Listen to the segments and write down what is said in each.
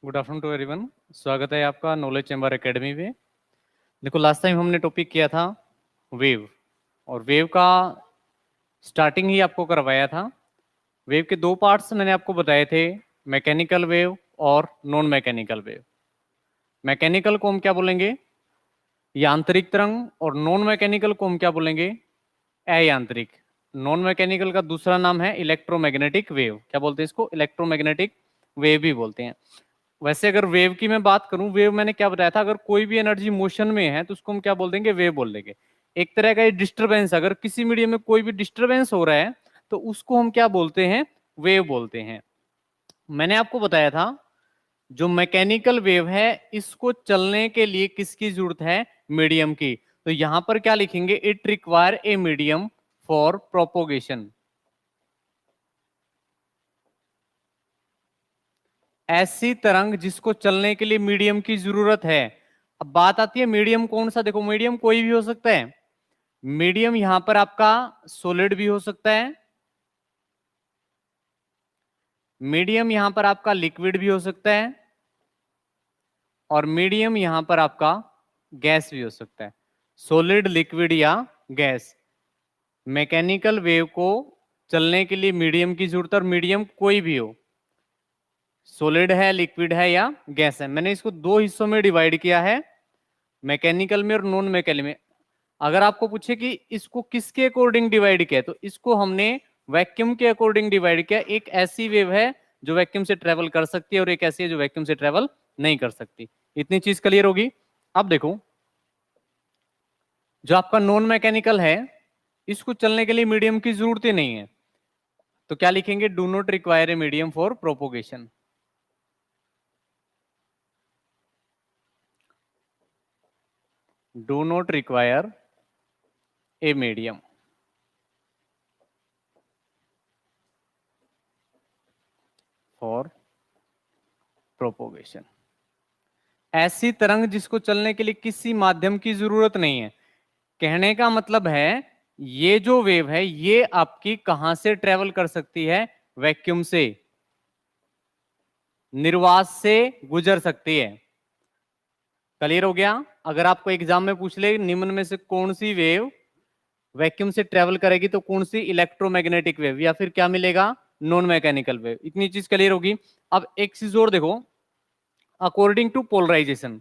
Good afternoon to everyone. स्वागत है आपका नॉलेज चैम्बर एकेडमी में। देखो लास्ट टाइम हमने टॉपिक किया था वेव, और वेव का स्टार्टिंग ही आपको करवाया था। वेव के दो पार्ट्स मैंने आपको बताए थे, मैकेनिकल वेव और नॉन मैकेनिकल वेव। मैकेनिकल को हम क्या बोलेंगे, यांत्रिक तरंग, और नॉन मैकेनिकल को हम क्या बोलेंगे, अयांत्रिक। नॉन मैकेनिकल का दूसरा नाम है इलेक्ट्रोमैग्नेटिक वेव। क्या बोलते हैं इसको? इलेक्ट्रोमैग्नेटिक वेव भी बोलते हैं। वैसे अगर वेव की मैं बात करूं, वेव मैंने क्या बताया था, अगर कोई भी एनर्जी मोशन में है तो उसको हम क्या बोल देंगे, वेव बोल देंगे। एक तरह का ये डिस्टरबेंस, अगर किसी मीडियम में कोई भी डिस्टरबेंस हो रहा है तो उसको हम क्या बोलते हैं, वेव बोलते हैं। मैंने आपको बताया था जो मैकेनिकल वेव है इसको चलने के लिए किसकी जरूरत है, मीडियम की। तो यहां पर क्या लिखेंगे, it require a medium for propagation. ऐसी तरंग जिसको चलने के लिए मीडियम की जरूरत है। अब बात आती है मीडियम कौन सा। देखो मीडियम कोई भी हो सकता है। मीडियम यहां पर आपका सॉलिड भी हो सकता है, मीडियम यहां पर आपका लिक्विड भी हो सकता है, और मीडियम यहां पर आपका गैस भी हो सकता है। सॉलिड, लिक्विड या गैस। मैकेनिकल वेव को चलने के लिए मीडियम की जरूरत है, और मीडियम कोई भी हो, सॉलिड है, लिक्विड है या गैस है। मैंने इसको दो हिस्सों में डिवाइड किया है, मैकेनिकल में और नॉन मैकेनिकल में। अगर आपको पूछे कि इसको किसके अकॉर्डिंग डिवाइड किया, तो इसको हमने वैक्यूम के अकॉर्डिंग डिवाइड किया। एक ऐसी वेव है जो वैक्यूम से ट्रेवल कर सकती है, और एक ऐसी है जो वैक्यूम से ट्रेवल नहीं कर सकती। इतनी चीज क्लियर होगी। अब देखो जो आपका नॉन मैकेनिकल है इसको चलने के लिए मीडियम की जरूरत ही नहीं है, तो क्या लिखेंगे, do not require a medium for propagation. Do not require a medium for propagation. ऐसी तरंग जिसको चलने के लिए किसी माध्यम की जरूरत नहीं है। कहने का मतलब है ये जो वेव है ये आपकी कहां से ट्रेवल कर सकती है, वैक्यूम से, निर्वात से गुजर सकती है। क्लियर हो गया। अगर आपको एग्जाम में पूछ ले निम्न में से कौन सी वेव वैक्यूम से ट्रेवल करेगी, तो कौन सी, इलेक्ट्रोमैग्नेटिक वेव, या फिर क्या मिलेगा, नॉन मैकेनिकल वेव। इतनी चीज क्लियर होगी। अब एक चीज और देखो, अकॉर्डिंग टू पोलराइजेशन,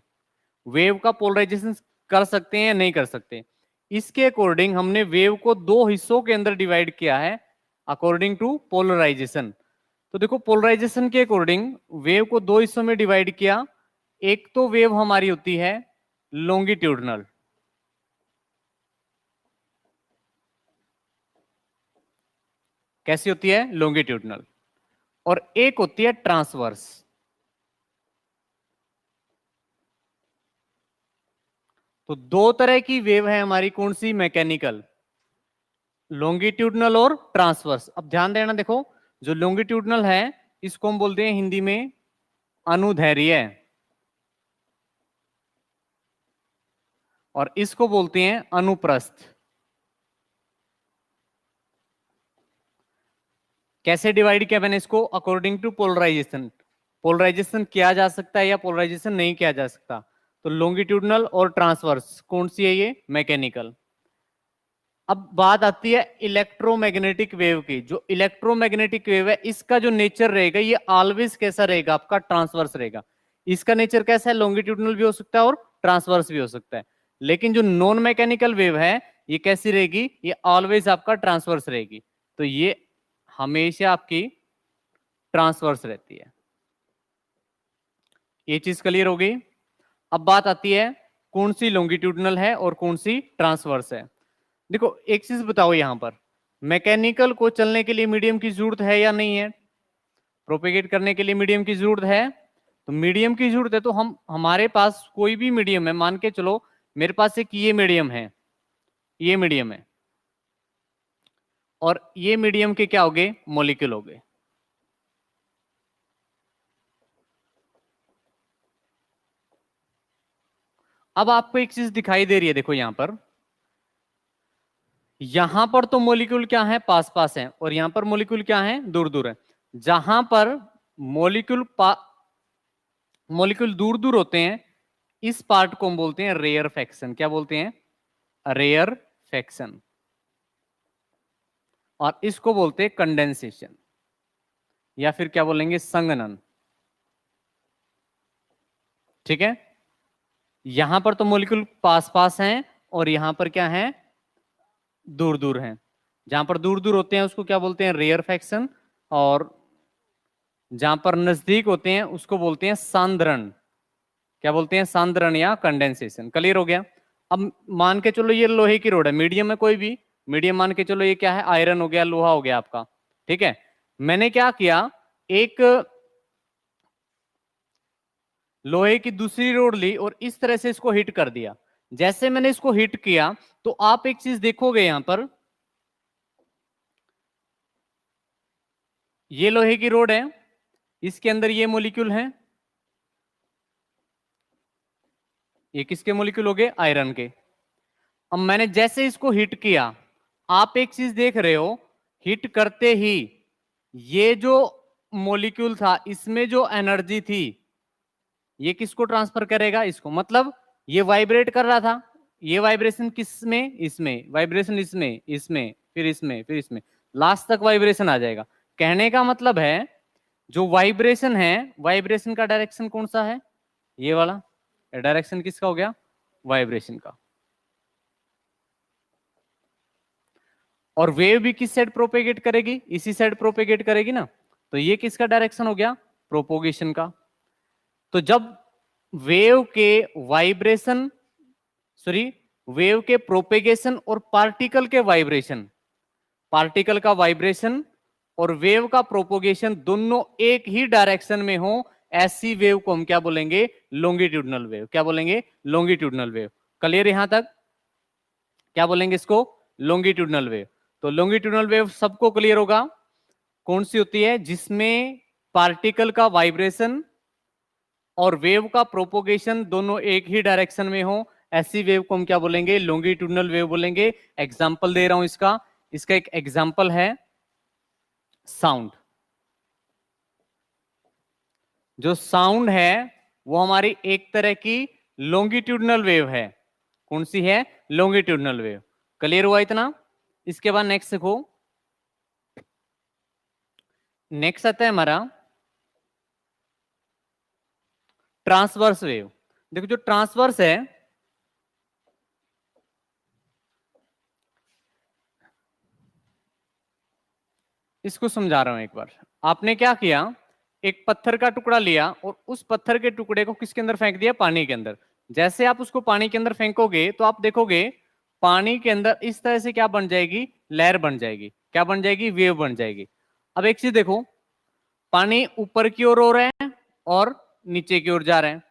वेव का पोलराइजेशन कर सकते हैं या नहीं कर सकते। इसके अकॉर्डिंग हमने वेव को दो हिस्सों के अंदर डिवाइड किया है, अकॉर्डिंग टू पोलराइजेशन। तो देखो पोलराइजेशन के अकॉर्डिंग वेव को दो हिस्सों में डिवाइड किया। एक तो वेव हमारी होती है लॉन्गिट्यूडनल, कैसी होती है, लॉन्गिट्यूडनल, और एक होती है ट्रांसवर्स। तो दो तरह की वेव है हमारी, कौन सी, मैकेनिकल, लॉन्गिट्यूडनल और ट्रांसवर्स। अब ध्यान देना, देखो जो लॉन्गिट्यूडनल है इसको हम बोलते हैं हिंदी में अनुदैर्ध्य, और इसको बोलते हैं अनुप्रस्थ। कैसे डिवाइड किया मैंने इसको, अकॉर्डिंग टू पोलराइजेशन। पोलराइजेशन किया जा सकता है या पोलराइजेशन नहीं किया जा सकता। तो लॉन्गिट्यूडनल और ट्रांसवर्स कौन सी है, ये मैकेनिकल। अब बात आती है इलेक्ट्रोमैग्नेटिक वेव की। जो इलेक्ट्रोमैग्नेटिक वेव है इसका जो नेचर रहेगा ये ऑलवेज कैसा रहेगा, आपका ट्रांसवर्स रहेगा। इसका नेचर कैसा है, लॉन्गिट्यूडनल भी हो सकता है और ट्रांसवर्स भी हो सकता है। लेकिन जो नॉन मैकेनिकल वेव है ये कैसी रहेगी, ये ऑलवेज आपका ट्रांसवर्स रहेगी। तो ये हमेशा आपकी ट्रांसवर्स रहती है। ये चीज क्लियर हो गई। अब बात आती है कौन सी लॉन्गिट्यूडनल है और कौन सी ट्रांसवर्स है। देखो एक चीज बताओ, यहां पर मैकेनिकल को चलने के लिए मीडियम की जरूरत है या नहीं है, प्रोपेगेट करने के लिए मीडियम की जरूरत है। तो मीडियम की जरूरत है तो हम, हमारे पास कोई भी मीडियम है, मान के चलो मेरे पास एक ये मीडियम है, ये मीडियम है, और ये मीडियम के क्या हो गए, मॉलिक्यूल हो गए। अब आपको एक चीज दिखाई दे रही है, देखो यहां पर तो मॉलिक्यूल क्या है, पास पास है, और यहां पर मॉलिक्यूल क्या है, दूर दूर है। जहां पर मॉलिक्यूल मॉलिक्यूल दूर दूर होते हैं, इस पार्ट को हम बोलते हैं रेयरफेक्शन। क्या बोलते हैं? रेयरफेक्शन। और इसको बोलते हैं कंडेंसेशन, या फिर क्या बोलेंगे? संघनन। ठीक है, यहां पर तो मॉलिक्यूल पास पास हैं और यहां पर क्या है? दूर दूर हैं। जहां पर दूर दूर होते हैं उसको क्या बोलते हैं? रेयरफेक्शन। और जहां पर नजदीक होते हैं उसको बोलते हैं सांद्रण। क्या बोलते हैं? सांद्रण या कंडेंसेशन। क्लियर हो गया? अब मान के चलो ये लोहे की रोड है, मीडियम है कोई भी मीडियम, मान के चलो ये क्या है? आयरन हो गया, लोहा हो गया आपका। ठीक है, मैंने क्या किया, एक लोहे की दूसरी रोड ली और इस तरह से इसको हिट कर दिया। जैसे मैंने इसको हिट किया तो आप एक चीज देखोगे, यहां पर ये लोहे की रोड है, इसके अंदर ये मॉलिक्यूल है, ये किसके मॉलिक्यूल हो गए? आयरन के। अब मैंने जैसे इसको हिट किया, आप एक चीज देख रहे हो, हिट करते ही ये जो मॉलिक्यूल था इसमें जो एनर्जी थी ये किसको ट्रांसफर करेगा? इसको। मतलब ये वाइब्रेट कर रहा था, ये वाइब्रेशन किस में? इसमें वाइब्रेशन, इसमें, इसमें, फिर इसमें, फिर इसमें, लास्ट तक वाइब्रेशन आ जाएगा। कहने का मतलब है जो वाइब्रेशन है, वाइब्रेशन का डायरेक्शन कौन सा है? ये वाला। डायरेक्शन किसका हो गया? वाइब्रेशन का। और वेव भी किस साइड प्रोपेगेट करेगी? इसी साइड प्रोपेगेट करेगी ना। तो ये किसका डायरेक्शन हो गया? प्रोपोगेशन का। तो जब वेव के वाइब्रेशन, सॉरी, वेव के प्रोपेगेशन और पार्टिकल के वाइब्रेशन, पार्टिकल का वाइब्रेशन और वेव का प्रोपोगेशन दोनों एक ही डायरेक्शन में हो, ऐसी वेव को हम क्या बोलेंगे? Longitudinal wave. क्या बोलेंगे? Longitudinal wave. क्लियर यहां तक? क्या बोलेंगे इसको? Longitudinal wave. तो लॉन्गिट्यूडनल वेव सबको क्लियर होगा कौन सी होती है? जिसमें पार्टिकल का वाइब्रेशन और वेव का प्रोपोगेशन दोनों एक ही डायरेक्शन में हो, ऐसी वेव को हम क्या बोलेंगे? लॉन्गिट्यूडनल वेव बोलेंगे। एग्जांपल दे रहा हूं इसका। इसका एक एग्जांपल है साउंड। जो साउंड है वो हमारी एक तरह की लॉन्गिट्यूडनल वेव है। कौन सी है? Longitudinal wave. क्लियर हुआ इतना? इसके बाद नेक्स्ट देखो, नेक्स्ट आता है हमारा ट्रांसवर्स वेव। देखो जो ट्रांसवर्स है, इसको समझा रहा हूं एक बार। आपने क्या किया, एक पत्थर का टुकड़ा लिया और उस पत्थर के टुकड़े को किसके अंदर फेंक दिया? पानी के अंदर। जैसे आप उसको पानी के अंदर फेंकोगे तो आप देखोगे पानी के अंदर इस तरह से क्या बन जाएगी? लहर बन जाएगी। क्या बन जाएगी? वेव बन जाएगी। अब एक चीज देखो, पानी ऊपर की ओर हो रहे हैं और नीचे की ओर जा रहे हैं,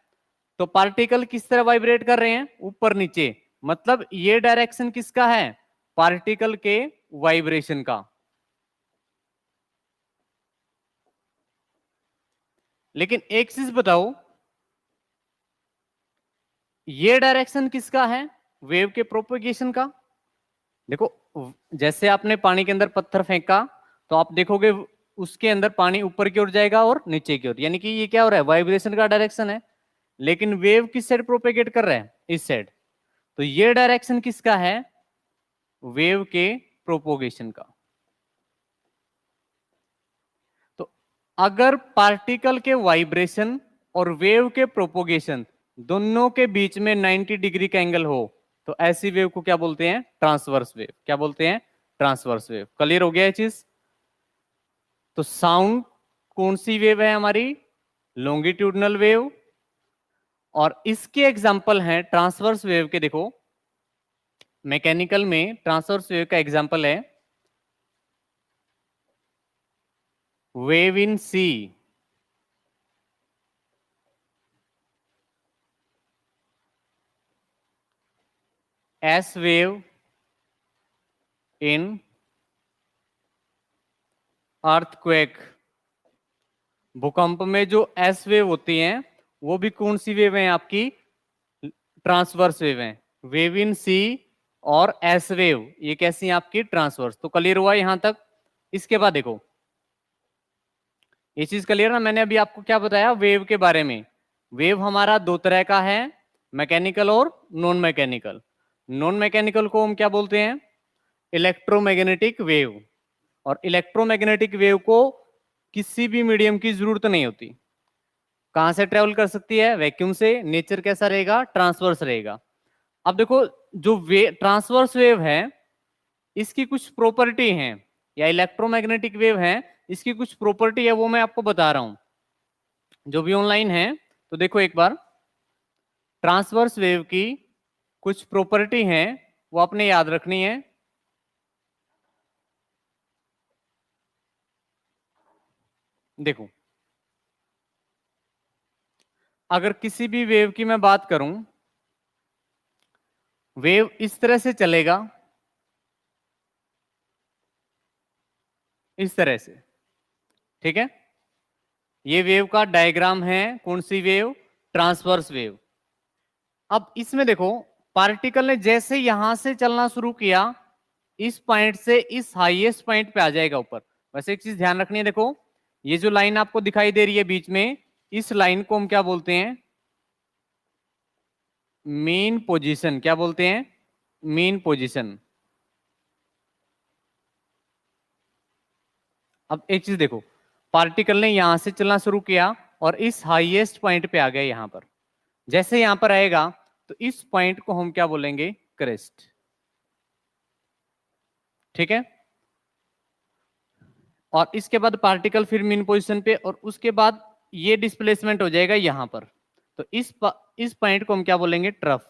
तो पार्टिकल किस तरह वाइब्रेट कर रहे हैं? ऊपर नीचे। मतलब ये डायरेक्शन किसका है? पार्टिकल के वाइब्रेशन का। लेकिन एक चीज बताओ, ये डायरेक्शन किसका है? वेव के प्रोपेगेशन का। देखो, जैसे आपने पानी के अंदर पत्थर फेंका तो आप देखोगे उसके अंदर पानी ऊपर की ओर जाएगा और नीचे की ओर, यानी कि ये क्या हो रहा है? वाइब्रेशन का डायरेक्शन है। लेकिन वेव किस साइड प्रोपेगेट कर रहा है? इस साइड। तो ये डायरेक्शन किसका है? वेव के प्रोपोगेशन का। तो अगर पार्टिकल के वाइब्रेशन और वेव के प्रोपोगेशन दोनों के बीच में 90 डिग्री का एंगल हो तो ऐसी वेव को क्या बोलते हैं? Transverse wave. क्या बोलते हैं? Transverse wave. क्लियर हो गया ये चीज? तो साउंड कौन सी वेव है हमारी? Longitudinal wave. और इसके एग्जाम्पल हैं ट्रांसवर्स वेव के। देखो, मैकेनिकल में ट्रांसवर्स वेव का एग्जाम्पल है wave in sea, S wave in earthquake. भूकंप में जो एस वेव होती हैं वो भी कौन सी वेव है आपकी? ट्रांसवर्स वेव है। वेव इन सी और एस वेव ये कैसी हैं आपकी? ट्रांसवर्स। तो क्लियर हुआ यहां तक? इसके बाद देखो, ये चीज क्लियर ना? मैंने अभी आपको क्या बताया वेव के बारे में? वेव हमारा दो तरह का है, मैकेनिकल और नॉन मैकेनिकल। नॉन मैकेनिकल को हम क्या बोलते हैं? Electromagnetic wave. और इलेक्ट्रोमैग्नेटिक वेव को किसी भी मीडियम की जरूरत नहीं होती। कहां से ट्रेवल कर सकती है? वैक्यूम से। नेचर कैसा रहेगा? ट्रांसवर्स रहेगा। अब देखो, जो ट्रांसवर्स वेव है इसकी कुछ प्रॉपर्टी हैं, या इलेक्ट्रोमैग्नेटिक वेव है इसकी कुछ प्रॉपर्टी है, वो मैं आपको बता रहा हूं। जो भी ऑनलाइन है तो देखो एक बार, ट्रांसवर्स वेव की कुछ प्रॉपर्टी हैं वो आपने याद रखनी है। देखो, अगर किसी भी वेव की मैं बात करूं, वेव इस तरह से चलेगा, इस तरह से, ठीक है? ये वेव का डायग्राम है। कौन सी वेव? Transverse wave. अब इसमें देखो, पार्टिकल ने जैसे यहां से चलना शुरू किया, इस पॉइंट से इस हाईएस्ट पॉइंट पे आ जाएगा ऊपर। वैसे एक चीज ध्यान रखनी है, देखो ये जो लाइन आपको दिखाई दे रही है बीच में, इस लाइन को हम क्या बोलते हैं? Mean position. क्या बोलते हैं? Mean position. अब एक चीज देखो, पार्टिकल ने यहां से चलना शुरू किया और इस हाईएस्ट पॉइंट पे आ गया यहां पर। जैसे यहां पर आएगा तो इस पॉइंट को हम क्या बोलेंगे? क्रेस्ट। ठीक है? और इसके बाद पार्टिकल फिर मीन पोजीशन पे, और उसके बाद ये डिस्प्लेसमेंट हो जाएगा यहां पर। तो इस पॉइंट को हम क्या बोलेंगे? ट्रफ।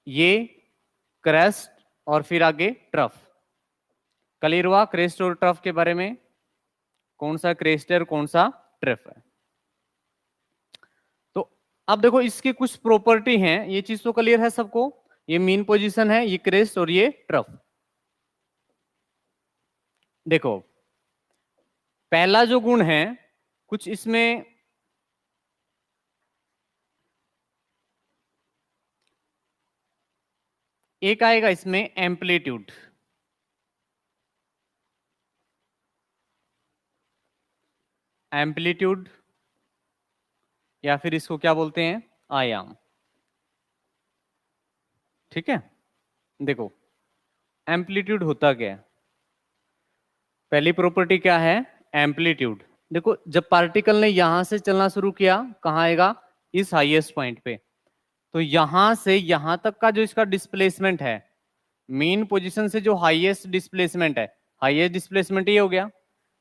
ये क्रेस्ट और फिर आगे ट्रफ। क्लियर हुआ क्रेस्ट और ट्रफ के बारे में? कौन सा क्रेस्ट है और कौन सा ट्रफ है? तो अब देखो, इसकी कुछ प्रॉपर्टी हैं, ये चीज तो क्लियर है सबको? ये मीन पोजीशन है, ये क्रेस्ट और ये ट्रफ। देखो, पहला जो गुण है कुछ इसमें, एक आएगा इसमें एम्पलीट्यूड। एम्पलीट्यूड, या फिर इसको क्या बोलते हैं? आयाम। ठीक है? देखो, एम्पलीट्यूड होता क्या है? पहली प्रॉपर्टी क्या है? एम्पलीट्यूड। देखो, जब पार्टिकल ने यहां से चलना शुरू किया, कहां आएगा? इस हाईएस्ट पॉइंट पे। तो यहां से यहां तक का जो इसका डिस्प्लेसमेंट है, मेन पोजीशन से जो हाईएस्ट डिस्प्लेसमेंट है, हाईएस्ट डिस्प्लेसमेंट ये हो गया,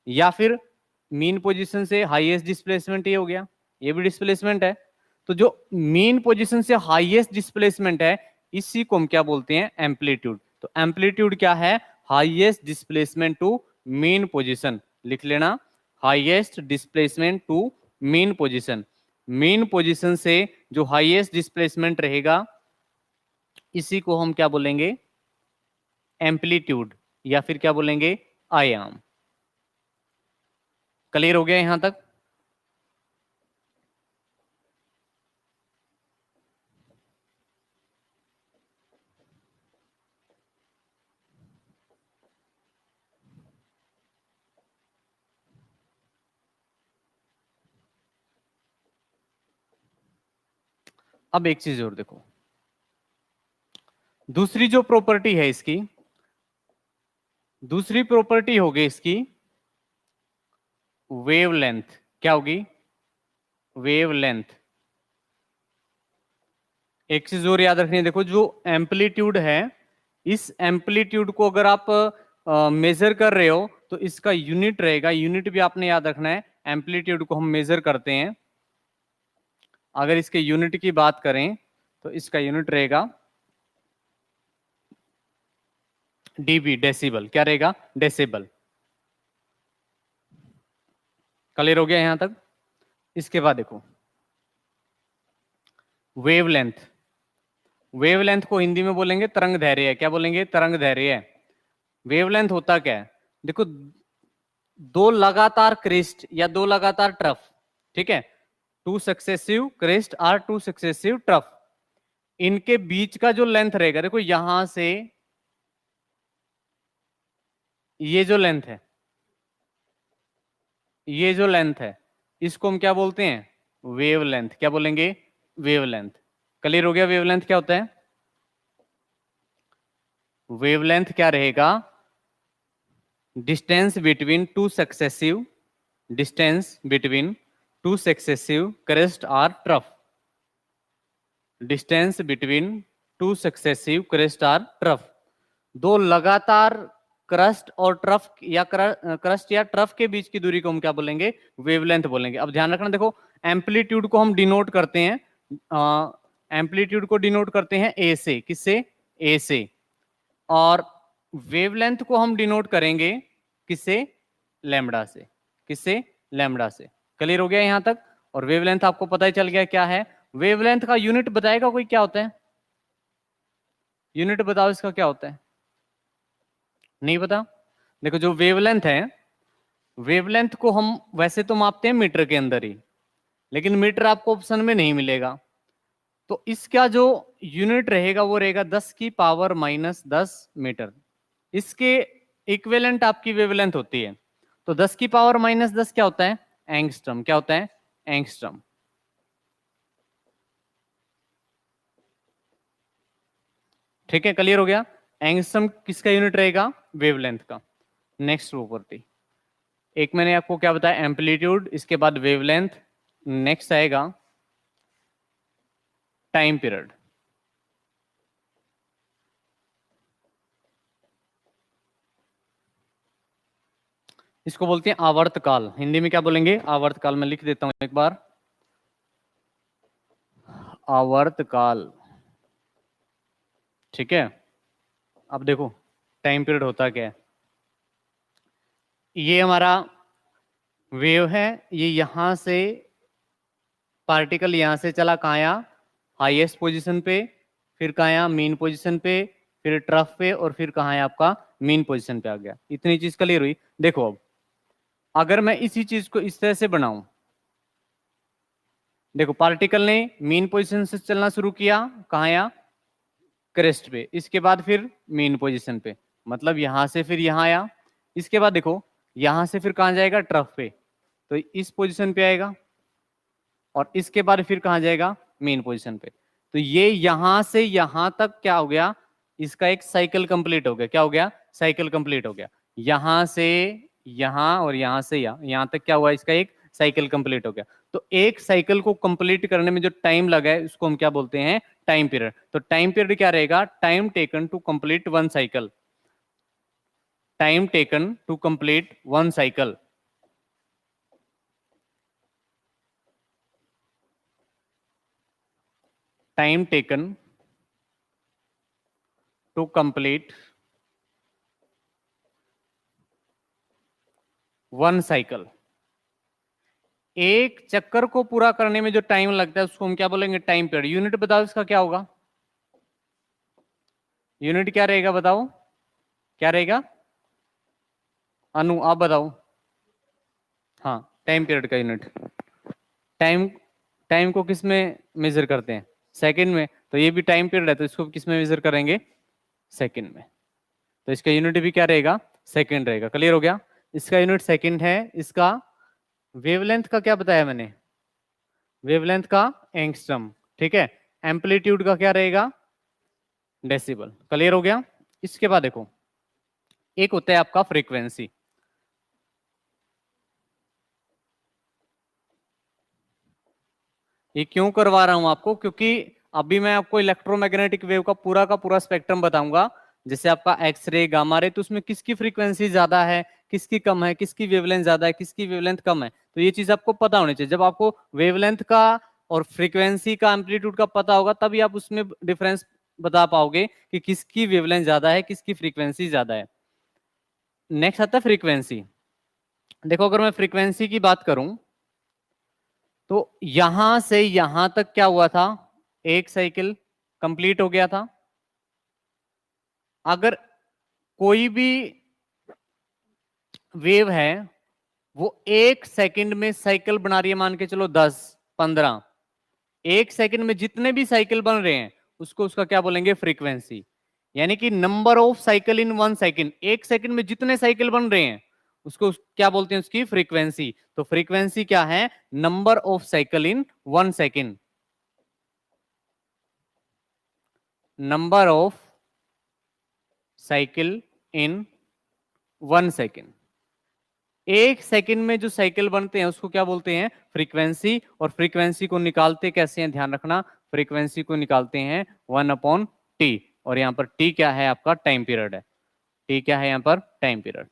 या फिर मीन पोजीशन से हाईएस्ट डिस्प्लेसमेंट ये हो गया, ये भी डिस्प्लेसमेंट है। तो जो मीन पोजीशन से हाईएस्ट डिस्प्लेसमेंट है, इसी को हम क्या बोलते हैं? एम्पलीट्यूड। तो एम्पलीट्यूड क्या है? Highest displacement to mean position. लिख लेना, highest displacement to mean position. Mean position से जो हाईएस्ट डिस्प्लेसमेंट रहेगा, इसी को हम क्या बोलेंगे? एम्पलीट्यूड, या फिर क्या बोलेंगे? आयाम। क्लियर हो गया यहां तक? अब एक चीज और देखो, दूसरी जो प्रॉपर्टी है इसकी, दूसरी प्रॉपर्टी होगी इसकी वेवलेंथ। क्या होगी? वेवलेंथ। एक चीज और याद रखनी है, देखो जो एम्पलीट्यूड है, इस एम्पलीट्यूड को अगर आप मेजर कर रहे हो तो इसका यूनिट रहेगा, यूनिट भी आपने याद रखना है। एम्पलीट्यूड को हम मेजर करते हैं, अगर इसके यूनिट की बात करें तो इसका यूनिट रहेगा डीबी, डेसिबल। क्या रहेगा? डेसिबल। क्लियर हो गया यहां तक? इसके बाद देखो, वेवलेंथ। वेवलेंथ को हिंदी में बोलेंगे तरंग दैर्घ्य। क्या बोलेंगे? तरंग दैर्घ्य। वेवलेंथ होता क्या है? देखो, दो लगातार क्रेस्ट या दो लगातार ट्रफ, ठीक है, two successive crest or two successive trough, इनके बीच का जो लेंथ रहेगा, देखो यहां से ये जो लेंथ है, ये जो लेंथ है, इसको हम क्या बोलते हैं? वेवलेंथ। क्या बोलेंगे? वेवलेंथ। क्लियर हो गया वेवलेंथ क्या होता है? वेवलेंथ क्या रहेगा? Distance between two successive crest और trough. Distance between two successive crest और ट्रफ, दो लगातार क्रस्ट और ट्रफ या क्रस्ट या ट्रफ के बीच की दूरी को हम क्या बोलेंगे? वेवलेंथ बोलेंगे। अब ध्यान रखना, देखो एम्पलीट्यूड को हम डिनोट करते हैं, एम्पलीट्यूड को डिनोट करते हैं ए से। किससे? ए से। और वेवलेंथ को हम डिनोट करेंगे किससे? लैम्बडा से। किससे? लैम्बडा से। क्लियर हो गया यहां तक? और वेवलेंथ आपको पता ही चल गया क्या है। वेवलेंथ का यूनिट बताएगा कोई क्या होता है? यूनिट बताओ इसका क्या होता है? नहीं पता? देखो जो वेवलेंथ है, वेवलेंथ को हम वैसे तो मापते हैं मीटर के अंदर ही, लेकिन मीटर आपको ऑप्शन में नहीं मिलेगा। तो इसका जो यूनिट रहेगा वो रहेगा 10 की पावर माइनस 10 मीटर। इसके इक्विवेलेंट आपकी वेवलेंथ होती है। तो 10 की पावर माइनस 10 क्या होता है? एंगस्ट्रम। क्या होता है? एंगस्ट्रम। ठीक है, क्लियर हो गया? एंगस्ट्रम किसका यूनिट रहेगा? वेवलेंथ का। नेक्स्ट प्रॉपर्टी, एक मैंने आपको क्या बताया? एम्पलीट्यूड, इसके बाद वेवलेंथ, नेक्स्ट आएगा टाइम पीरियड। इसको बोलते हैं आवर्तकाल। हिंदी में क्या बोलेंगे? आवर्तकाल। मैं लिख देता हूं एक बार, आवर्तकाल। ठीक है, अब देखो टाइम पीरियड होता क्या है। ये हमारा वेव है, ये यहां से पार्टिकल यहां से चला, कहाँ आया? हाईएस्ट पोजीशन पे, फिर कहाँ आया? मीन पोजीशन पे, फिर ट्रफ पे, और फिर कहाँ है आपका? मीन पोजीशन पे आ गया। इतनी चीज क्लियर हुई? देखो अब अगर मैं इसी चीज को इस तरह से बनाऊं, देखो पार्टिकल ने मीन पोजीशन से चलना शुरू किया, कहाँ आया? क्रेस्ट पे, इसके बाद फिर मीन पोजीशन पे, मतलब यहां से फिर यहां आया। इसके बाद देखो यहां से फिर कहाँ जाएगा? ट्रफ पे, तो इस पोजीशन पे आएगा, और इसके बाद फिर कहाँ जाएगा? मेन पोजीशन पे। तो ये यहां से यहां तक क्या हो गया? इसका एक साइकिल कंप्लीट हो गया। क्या हो गया? साइकिल कंप्लीट हो गया। यहां से यहां और यहां से यहां तक क्या हुआ? इसका एक साइकिल कंप्लीट हो गया। तो एक साइकिल को कंप्लीट करने में जो टाइम लगा है उसको हम क्या बोलते हैं? Time period. तो टाइम पीरियड क्या रहेगा? Time taken to complete one cycle. Time taken to complete one cycle. Time taken to complete one cycle. एक चक्कर को पूरा करने में जो टाइम लगता है उसको हम क्या बोलेंगे? Time period. यूनिट बताओ इसका क्या होगा? यूनिट क्या रहेगा बताओ? क्या रहेगा? अनु आप बताओ। हाँ, टाइम पीरियड का यूनिट। टाइम, टाइम को किस में मेजर करते हैं? सेकंड में। तो ये भी टाइम पीरियड है, तो इसको किस में मेजर करेंगे? सेकंड में। तो इसका यूनिट भी क्या रहेगा? सेकंड रहेगा। क्लियर हो गया? इसका यूनिट सेकंड है। इसका वेवलेंथ का क्या बताया मैंने? वेवलेंथ का एंगस्ट्रम। ठीक है, एम्पलीट्यूड का क्या रहेगा? डेसिबल। क्लियर हो गया? इसके बाद देखो एक होता है आपका फ्रीक्वेंसी। ये क्यों करवा रहा हूं आपको? क्योंकि अभी मैं आपको इलेक्ट्रोमैग्नेटिक वेव का पूरा स्पेक्ट्रम बताऊंगा। जैसे आपका एक्सरे, गामा रे, तो उसमें किसकी फ्रीक्वेंसी ज्यादा है, किसकी कम है, किसकी वेवलेंथ ज्यादा है, किसकी वेवलेंथ कम है। तो ये चीज आपको पता होनी चाहिए। जब आपको वेवलेंथ का और फ्रीक्वेंसी का, एम्पलीट्यूड का पता होगा, तभी आप उसमें डिफरेंस बता पाओगे कि किसकी वेवलेंथ ज्यादा है, किसकी फ्रीक्वेंसी ज्यादा है। नेक्स्ट आता है फ्रीक्वेंसी। देखो अगर मैं फ्रीक्वेंसी की बात करूं तो यहां से यहां तक क्या हुआ था? एक साइकिल कंप्लीट हो गया था। अगर कोई भी वेव है वो एक सेकंड में साइकिल बना रही है, मान के चलो 10 15, एक सेकंड में जितने भी साइकिल बन रहे हैं उसको उसका क्या बोलेंगे? फ्रीक्वेंसी। यानी कि number of cycle in one second. एक सेकंड में जितने साइकिल बन रहे हैं उसको क्या बोलते हैं, उसकी फ्रीक्वेंसी। तो फ्रीक्वेंसी क्या है, number of cycle in 1 second, number of cycle in 1 second. एक सेकंड में जो साइकिल बनते हैं उसको क्या बोलते हैं, फ्रीक्वेंसी। और फ्रीक्वेंसी को निकालते कैसे हैं, ध्यान रखना, फ्रीक्वेंसी को निकालते हैं 1/t। और यहां पर t क्या है, आपका टाइम पीरियड है। t क्या है यहां पर, टाइम पीरियड।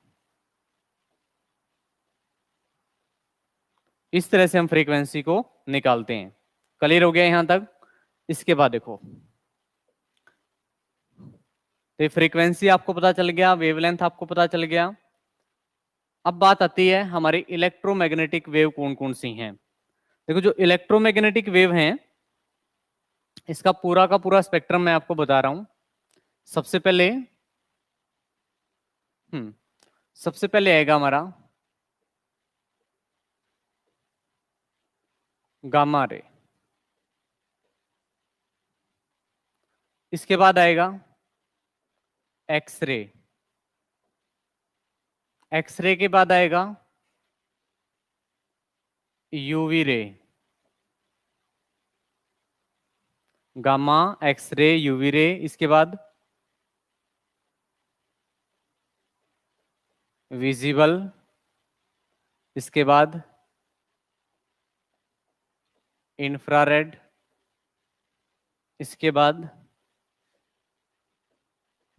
इस तरह से हम फ्रीक्वेंसी को निकालते हैं। क्लियर हो गया यहां तक। इसके बाद देखो, तो फ्रीक्वेंसी आपको पता चल गया, वेवलेंथ आपको पता चल गया। अब बात आती है हमारी इलेक्ट्रोमैग्नेटिक वेव कौन कौन सी हैं। देखो जो इलेक्ट्रोमैग्नेटिक वेव हैं, इसका पूरा का पूरा स्पेक्ट्रम मैं आपको बता रहा हूं। सबसे पहले सबसे पहले आएगा हमारा गामा रे। इसके बाद आएगा एक्सरे। एक्सरे के बाद आएगा UV ray. Gamma, X ray, UV रे। इसके बाद विजिबल। इसके बाद इंफ्रारेड। इसके बाद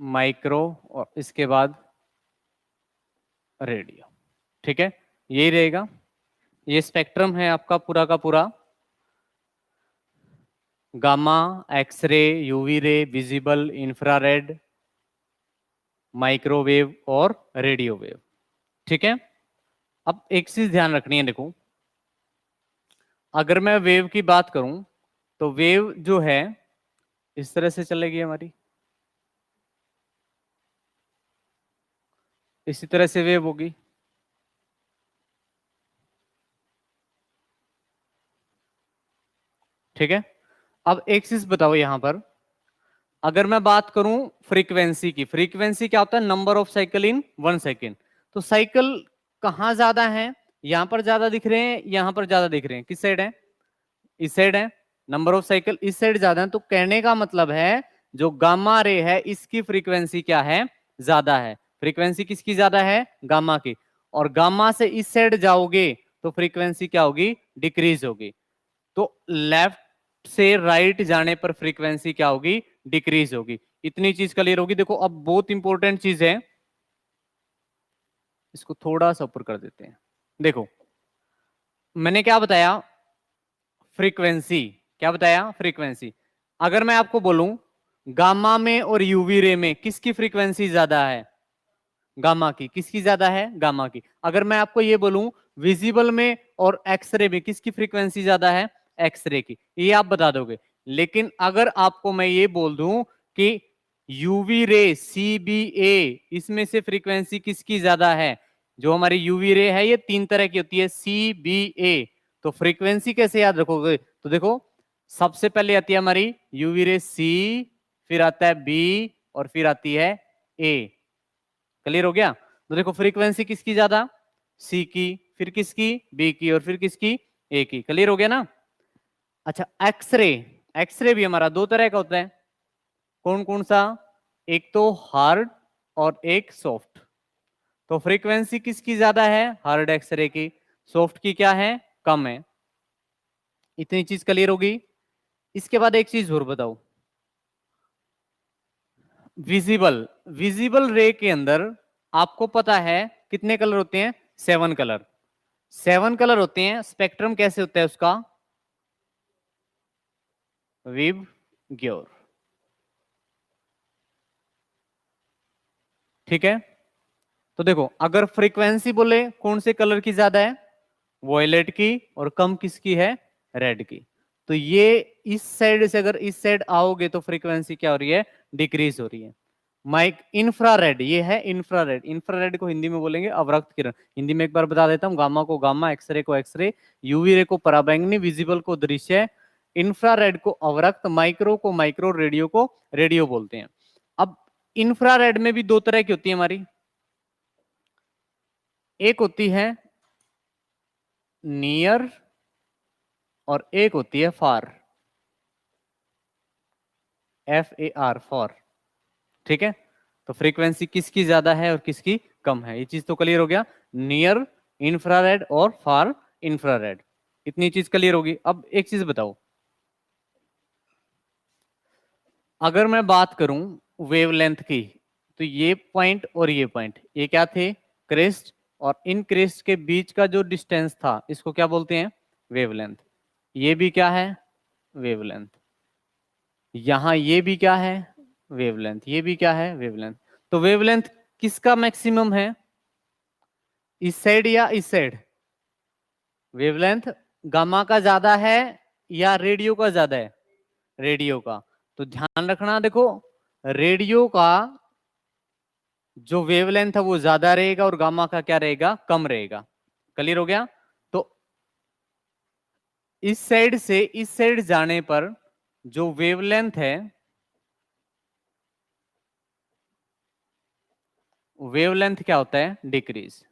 माइक्रो। और इसके बाद रेडियो। ठीक है, यही रहेगा। ये स्पेक्ट्रम है आपका पूरा का पूरा। Gamma, X ray, UV ray, visible, infrared, microwave और रेडियो वेव। ठीक है, अब एक चीज ध्यान रखनी है, देखो अगर मैं वेव की बात करूं तो वेव जो है इस तरह से चलेगी हमारी, इसी तरह से वेव होगी। ठीक है, अब एक चीज बताओ यहां पर, अगर मैं बात करूं फ्रीक्वेंसी की, फ्रीक्वेंसी क्या होता है, number of cycle in 1 second. तो साइकिल कहां ज्यादा है, यहां पर ज्यादा दिख रहे हैं, यहां पर ज्यादा दिख रहे हैं, किस साइड है, इस साइड है। नंबर ऑफ साइकिल इस साइड ज्यादा है, तो कहने का मतलब है जो गामा रे है इसकी फ्रीक्वेंसी क्या है, ज्यादा है। फ्रीक्वेंसी किसकी ज्यादा है, गामा की। और गामा से इस साइड जाओगे तो फ्रीक्वेंसी क्या होगी, डिक्रीज होगी। तो लेफ्ट से राइट जाने पर फ्रीक्वेंसी क्या होगी, डिक्रीज होगी। इतनी चीज क्लियर होगी। देखो अब बहुत इंपॉर्टेंट चीज है, इसको थोड़ा सा ऊपर कर देते हैं। देखो मैंने क्या बताया, फ्रीक्वेंसी, क्या बताया, फ्रीक्वेंसी। अगर मैं आपको बोलूं गामा में और यूवी रे में किसकी फ्रीक्वेंसी ज्यादा है, गामा की। किसकी ज्यादा है, गामा की। अगर मैं आपको ये बोलूं विजिबल में और एक्सरे में किसकी फ्रीक्वेंसी ज्यादा है, एक्सरे की, ये आप बता दोगे। लेकिन अगर आपको मैं ये बोल दूं कि यूवी रे CBA, इसमें से फ्रीक्वेंसी किसकी ज्यादा है, जो हमारी यूवी रे है ये 3 तरह की होती है, CBA। तो फ्रीक्वेंसी कैसे याद रखोगे, तो देखो सबसे पहले आती है हमारी यूवी रे C, फिर आता है B, और फिर आती है A। क्लियर हो गया। तो देखो फ्रीक्वेंसी किसकी ज्यादा, सी की, फिर किसकी, बी की, और फिर किसकी, ए की। क्लियर हो गया ना। अच्छा एक्सरे, एक्सरे भी हमारा 2 तरह का होता है। कौन कौन सा, एक तो हार्ड और एक सॉफ्ट। तो फ्रीक्वेंसी किसकी ज्यादा है, हार्ड एक्सरे की, सॉफ्ट की क्या है, कम है। इतनी चीज क्लियर होगी। इसके बाद एक चीज और बताओ, विजिबल, विजिबल रे के अंदर आपको पता है कितने कलर होते हैं, 7 कलर। 7 कलर होते हैं। स्पेक्ट्रम कैसे होता है उसका, विव ग्योर। ठीक है, तो देखो अगर फ्रीक्वेंसी बोले कौन से कलर की ज्यादा है, वॉयलेट की, और कम किसकी है, रेड की। तो ये इस साइड से अगर इस साइड आओगे तो फ्रीक्वेंसी क्या हो रही है, डिक्रीज हो रही है। माइक इंफ्रारेड, ये है इंफ्रारेड। इंफ्रारेड को हिंदी में बोलेंगे अवरक्त किरण। हिंदी में एक बार बता देता हूं, गामा को गामा, एक्सरे को एक्सरे, यूवी रे को पराबैंगनी, विजिबल को दृश्य, इंफ्रारेड को अवरक्त, माइक्रो को माइक्रो, रेडियो को रेडियो बोलते हैं। अब इंफ्रारेड में भी 2 तरह की होती है हमारी, एक होती है नियर और एक होती है फार, FAR, फॉर। ठीक है, तो फ्रीक्वेंसी किसकी ज्यादा है और किसकी कम है, ये चीज तो क्लियर हो गया। नियर इंफ्रारेड और फार इंफ्रारेड, इतनी चीज क्लियर होगी। अब एक चीज बताओ, अगर मैं बात करूं वेवलेंथ की, तो ये पॉइंट और ये पॉइंट, ये क्या थे, क्रेस्ट, और इन क्रेस्ट के बीच का जो डिस्टेंस था इसको क्या बोलते हैं, वेवलेंथ। ये भी क्या है, वेवलेंथ। यहां ये भी क्या है, वेवलेंथ। ये भी क्या है, वेवलेंथ। तो वेवलेंथ किसका मैक्सिमम है, इस साइड या इस साइड, वेवलेंथ गामा का ज्यादा है या रेडियो का ज्यादा है, रेडियो का। तो ध्यान रखना, देखो रेडियो का जो वेवलेंथ है वो ज्यादा रहेगा और गामा का क्या रहेगा, कम रहेगा। क्लियर हो गया। तो इस साइड से इस साइड जाने पर जो वेवलेंथ है, वेवलेंथ क्या होता है, डिक्रीज।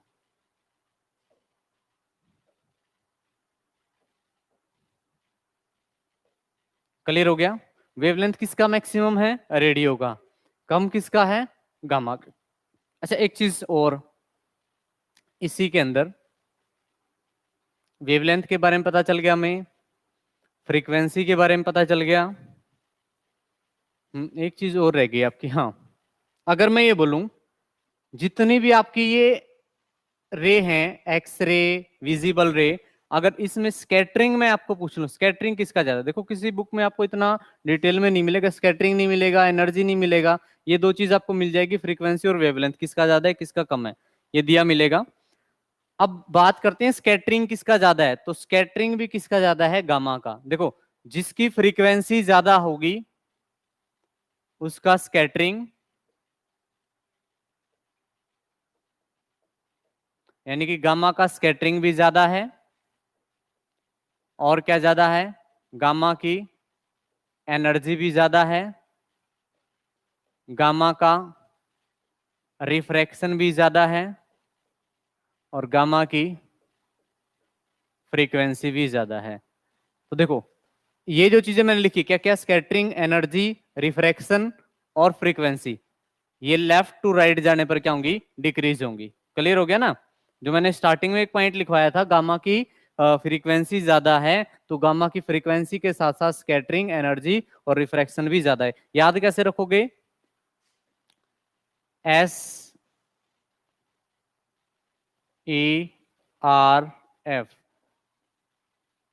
क्लियर हो गया। वेवलेंथ किसका मैक्सिमम है, रेडियो का, कम किसका है, गामा का। अच्छा एक चीज और, इसी के अंदर वेवलेंथ के बारे में पता चल गया हमें, फ्रीक्वेंसी के बारे में पता चल गया। एक चीज और रह गई आपकी, हाँ, अगर मैं ये बोलूं जितनी भी आपकी ये रे हैं, एक्स रे, विजिबल रे, अगर इसमें स्कैटरिंग में आपको पूछ लूं, स्कैटरिंग किसका ज्यादा, देखो किसी बुक में आपको इतना डिटेल में नहीं मिलेगा, स्कैटरिंग नहीं मिलेगा, एनर्जी नहीं मिलेगा, ये दो चीज आपको मिल जाएगी, फ्रीक्वेंसी और वेवलेंथ, किसका ज्यादा है किसका कम है, ये दिया मिलेगा। अब बात करते हैं स्कैटरिंग किसका ज्यादा है, तो स्कैटरिंग भी किसका ज्यादा है, गामा का। देखो जिसकी फ्रीक्वेंसी ज्यादा होगी उसका स्कैटरिंग, यानी कि गामा का स्कैटरिंग भी ज्यादा है, और क्या ज्यादा है, गामा की एनर्जी भी ज्यादा है, गामा का रिफ्रैक्शन भी ज्यादा है, और गामा की फ्रीक्वेंसी भी ज्यादा है। तो देखो ये जो चीजें मैंने लिखी, क्या क्या, स्कैटरिंग, एनर्जी, रिफ्रैक्शन और फ्रीक्वेंसी, ये लेफ्ट टू राइट जाने पर क्या होंगी, डिक्रीज होंगी। क्लियर हो गया ना। जो मैंने स्टार्टिंग में एक पॉइंट लिखवाया था, गामा की फ्रीक्वेंसी ज्यादा है, तो गामा की फ्रीक्वेंसी के साथ साथ स्कैटरिंग, एनर्जी और रिफ्रैक्शन भी ज्यादा है। याद कैसे रखोगे, SERF,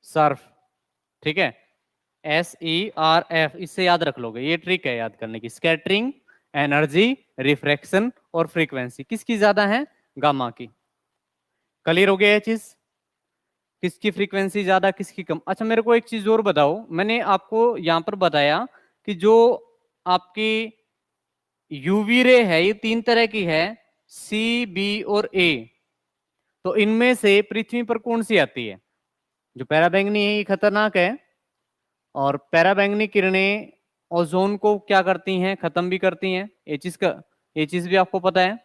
सर्फ। ठीक है, SERF, इससे याद रख लोगे, ये ट्रिक है याद करने की। स्कैटरिंग, एनर्जी, रिफ्रैक्शन और फ्रीक्वेंसी किसकी ज्यादा है, गामा की। क्लियर हो गया ये चीज, किसकी फ्रीक्वेंसी ज्यादा किसकी कम। अच्छा मेरे को एक चीज और बताओ, मैंने आपको यहां पर बताया कि जो आपकी यूवी रे है ये तीन तरह की है, C, B और A। तो इनमें से पृथ्वी पर कौन सी आती है, जो पैराबैंगनी है ये खतरनाक है, और पैराबैंगनी किरणें ओजोन को क्या करती हैं, खत्म भी करती हैं, ये चीज भी आपको पता है।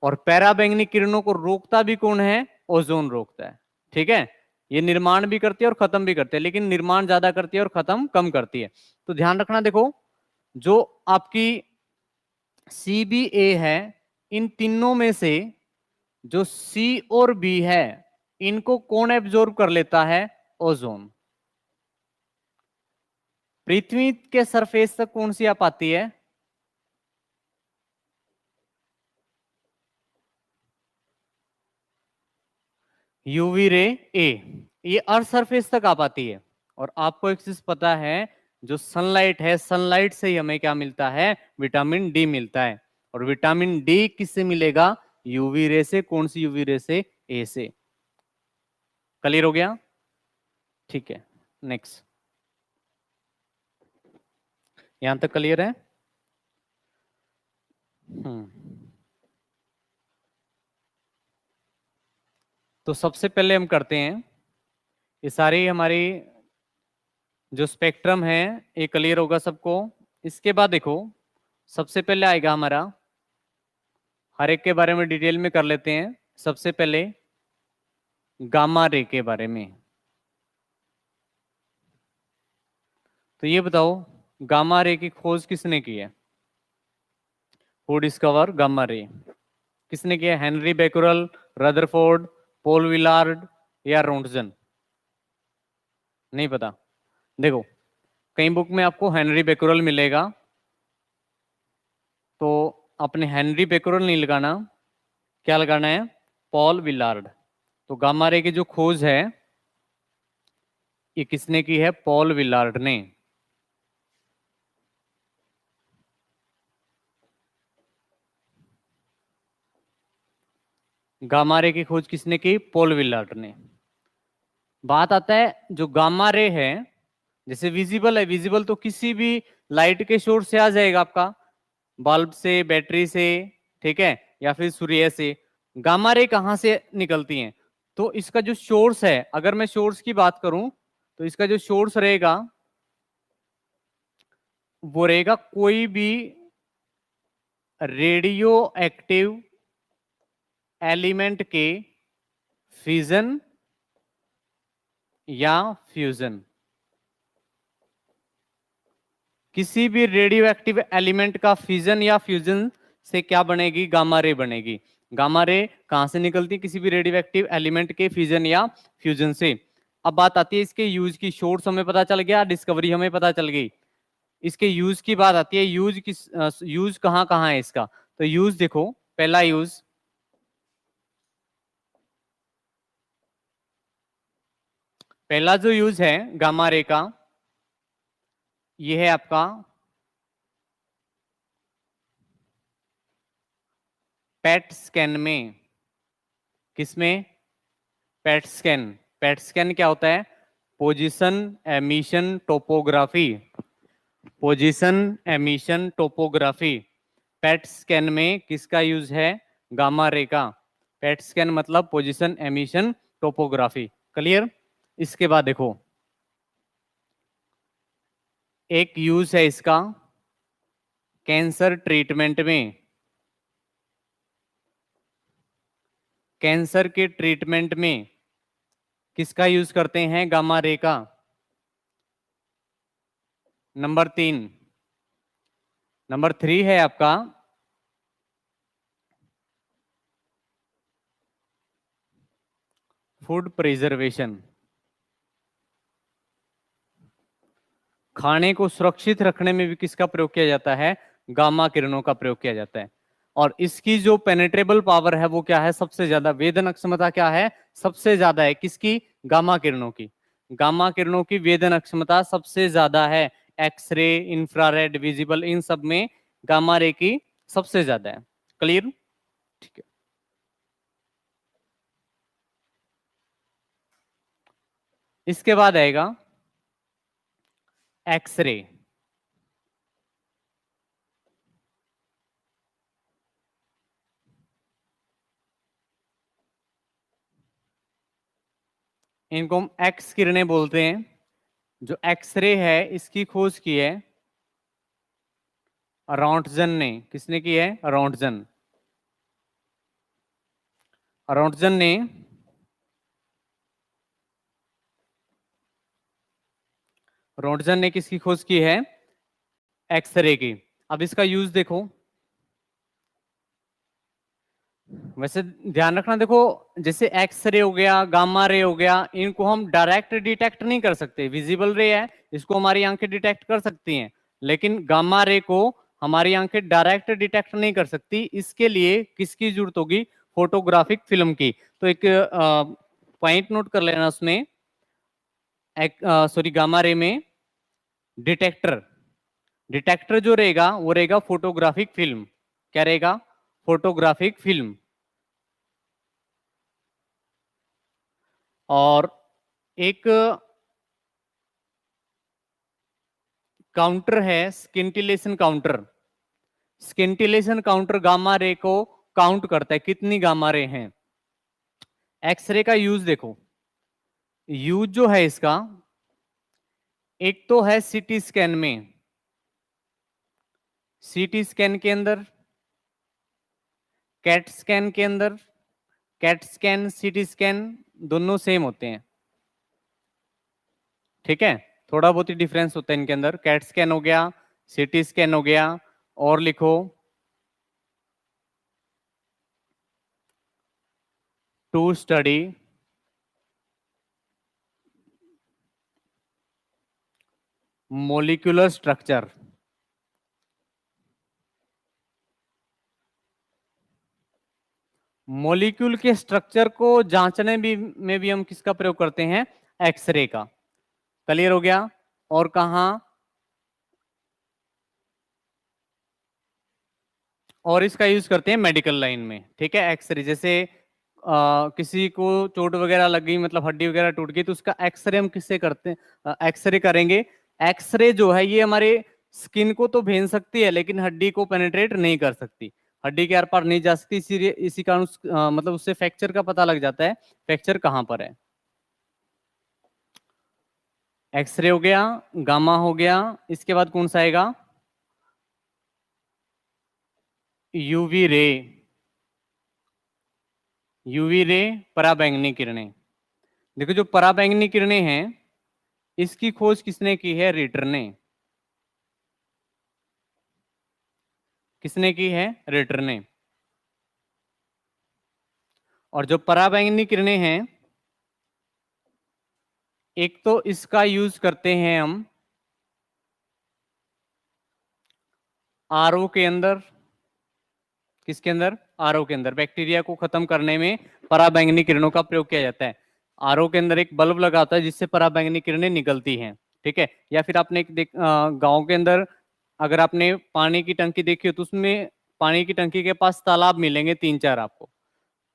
और पैराबैंगनी किरणों को रोकता भी कौन है, ओजोन रोकता है। ठीक है, ये निर्माण भी करती है और खत्म भी करती है, लेकिन निर्माण ज्यादा करती है और खत्म कम करती है। तो ध्यान रखना, देखो जो आपकी CBA है, इन तीनों में से जो C और B है इनको कौन एब्जॉर्ब कर लेता है, ओजोन। पृथ्वी के सरफेस तक कौन सी आ पाती है, यूवी रे ए, ये अर्थ सरफेस तक आ पाती है। और आपको एक चीज पता है, जो सनलाइट है, सनलाइट से ही हमें क्या मिलता है, विटामिन डी मिलता है। और विटामिन डी किससे मिलेगा, यूवी रे से। कौन सी यूवी रे से, ए से। क्लियर हो गया, ठीक है। नेक्स्ट, यहां तक क्लियर है। तो सबसे पहले हम करते हैं, ये सारी हमारी जो स्पेक्ट्रम है ये क्लियर होगा सबको। इसके बाद देखो सबसे पहले आएगा हमारा हर एक के बारे में डिटेल में कर लेते हैं। सबसे पहले गामा रे के बारे में। तो ये बताओ गामा रे की खोज किसने की है? Who discover gamma ray? किसने किया? Henry Becquerel, Rutherford, Paul Willard या रोंटजन? नहीं पता। देखो कई बुक में आपको हेनरी बेकुरल मिलेगा, तो अपने हेनरी बेकुरल नहीं लगाना, क्या लगाना है? Paul Willard. तो गामा रे की जो खोज है ये किसने की है? पॉल विलार्ड ने। गामा रे की खोज किसने की? पॉल विलार्ड ने। बात आता है जो गामा रे है, जैसे विजिबल है, विजिबल तो किसी भी लाइट के सोर्स से आ जाएगा, आपका बल्ब से, बैटरी से, ठीक है, या फिर सूर्य से। गामा रे कहां से निकलती हैं? तो इसका जो सोर्स है, अगर मैं सोर्स की बात करूं तो इसका जो सोर्स रहेगा वो रहेगा कोई भी रेडियो एक्टिव एलिमेंट के फिजन या फ्यूजन। किसी भी रेडियो एक्टिव एलिमेंट का फिजन या फ्यूजन से क्या बनेगी? गामा रे बनेगी। गामा रे कहां से निकलती है? किसी भी रेडियो एक्टिव एलिमेंट के फिजन या फ्यूजन से। अब बात आती है इसके यूज की। सोर्स हमें पता चल गया, डिस्कवरी हमें पता चल गई। इसके यूज की बात आती है, यूज किस यूज कहां कहां है इसका? तो यूज देखो, पहला यूज, पहला जो यूज है गामा रे का, ये है आपका पेट स्कैन में। किसमें? PET scan. पेट स्कैन क्या होता है? Position emission topography. Position emission topography. PET scan में किसका यूज है? गामा रे का। पेट स्कैन मतलब पोजीशन एमिशन टोपोग्राफी। क्लियर? इसके बाद देखो एक यूज है इसका कैंसर ट्रीटमेंट में। कैंसर के ट्रीटमेंट में किसका यूज करते हैं? गामा रे का। नंबर 3। नंबर 3 है आपका फूड प्रिजर्वेशन। खाने को सुरक्षित रखने में भी किसका प्रयोग किया जाता है? गामा किरणों का प्रयोग किया जाता है। और इसकी जो पेनेट्रेबल पावर है वो क्या है? सबसे ज्यादा। वेदन क्षमता क्या है? सबसे ज्यादा है। किसकी? गामा किरणों की। गामा किरणों की वेदन क्षमता सबसे ज्यादा है। एक्सरे, इंफ्रारेड, विजिबल, इन सब में गामा रे की सबसे ज्यादा है। क्लियर? ठीक है। इसके बाद आएगा एक्सरे। इनको हम एक्स किरणें बोलते हैं। जो एक्सरे है इसकी खोज की है रॉन्टजन ने। किसने की है? रॉन्टजन। रॉन्टजन ने रॉन्टजन ने किसकी खोज की है? एक्सरे की। अब इसका यूज देखो। वैसे ध्यान रखना, देखो जैसे एक्सरे हो गया, गामा रे हो गया, इनको हम डायरेक्ट डिटेक्ट नहीं कर सकते। विजिबल रे है, इसको हमारी आंखें डिटेक्ट कर सकती हैं, लेकिन गामा रे को हमारी आंखें डायरेक्ट डिटेक्ट नहीं कर सकती। इसके लिए किसकी जरूरत होगी? फोटोग्राफिक फिल्म की। तो एक पॉइंट नोट कर लेना उसमें, सॉरी गामा रे में डिटेक्टर, डिटेक्टर जो रहेगा वो रहेगा फोटोग्राफिक फिल्म। क्या रहेगा? Photographic film. और एक काउंटर है स्किंटिलेशन काउंटर। स्किंटिलेशन काउंटर गामा रे को काउंट करता है कितनी गामा रे हैं। एक्सरे का यूज देखो, यूज जो है इसका, एक तो है सीटी स्कैन में। सीटी स्कैन के अंदर कैट स्कैन के अंदर कैट स्कैन, सीटी स्कैन दोनों सेम होते हैं, ठीक है, थोड़ा बहुत ही डिफरेंस होता है इनके अंदर। कैट स्कैन हो गया, सीटी स्कैन हो गया, और लिखो to study molecular structure. Molecule के स्ट्रक्चर को जांचने में भी हम किसका प्रयोग करते हैं? एक्सरे का। क्लियर हो गया? और कहा? और इसका यूज करते हैं मेडिकल लाइन में, ठीक है। एक्सरे जैसे किसी को चोट वगैरह लग गई, मतलब हड्डी वगैरह टूट गई, तो उसका एक्सरे हम किससे करते हैं? एक्सरे करेंगे। एक्सरे जो है ये हमारे स्किन को तो भेज सकती है, लेकिन हड्डी को पेनिट्रेट नहीं कर सकती, हड्डी के आर पार नहीं जा सकती, इसीलिए इसी कारण मतलब उससे फ्रैक्चर का पता लग जाता है, फ्रैक्चर कहाँ पर है। एक्सरे हो गया, गामा हो गया, इसके बाद कौन सा आएगा? UV ray. यूवी रे, पराबैंगनी किरणें। देखो जो पराबैंगनी किरणें हैं, इसकी खोज किसने की है? रिटर ने। किसने की है? रिटर ने। और जो पराबैंगनी किरणें हैं, एक तो इसका यूज करते हैं हम आरओ के अंदर। किसके अंदर? आरओ के अंदर। बैक्टीरिया को खत्म करने में पराबैंगनी किरणों का प्रयोग किया जाता है। आरओ के अंदर एक बल्ब लगा होता है जिससे पराबैंगनी किरणें निकलती हैं, ठीक है। या फिर आपने एक गांव के अंदर अगर आपने पानी की टंकी देखी हो, तो उसमें पानी की टंकी के पास तालाब मिलेंगे 3-4 आपको।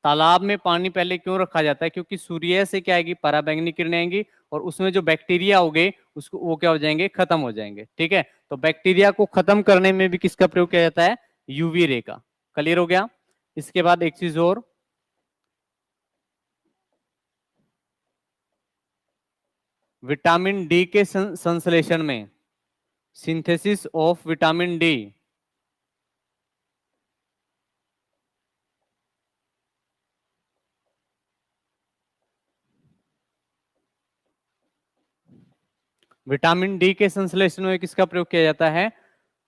तालाब में पानी पहले क्यों रखा जाता है? क्योंकि सूर्य से क्या आएगी? पराबैंगनी किरणें आएंगी, और उसमें जो बैक्टीरिया होंगे उसको वो क्या हो जाएंगे? खत्म हो जाएंगे, ठीक है। तो बैक्टीरिया को खत्म करने में भी किसका प्रयोग किया जाता है? यूवी रे का। क्लियर हो गया? इसके बाद एक चीज और, विटामिन डी के संश्लेषण में, synthesis of vitamin D, vitamin D के संश्लेषण में किसका प्रयोग किया जाता है?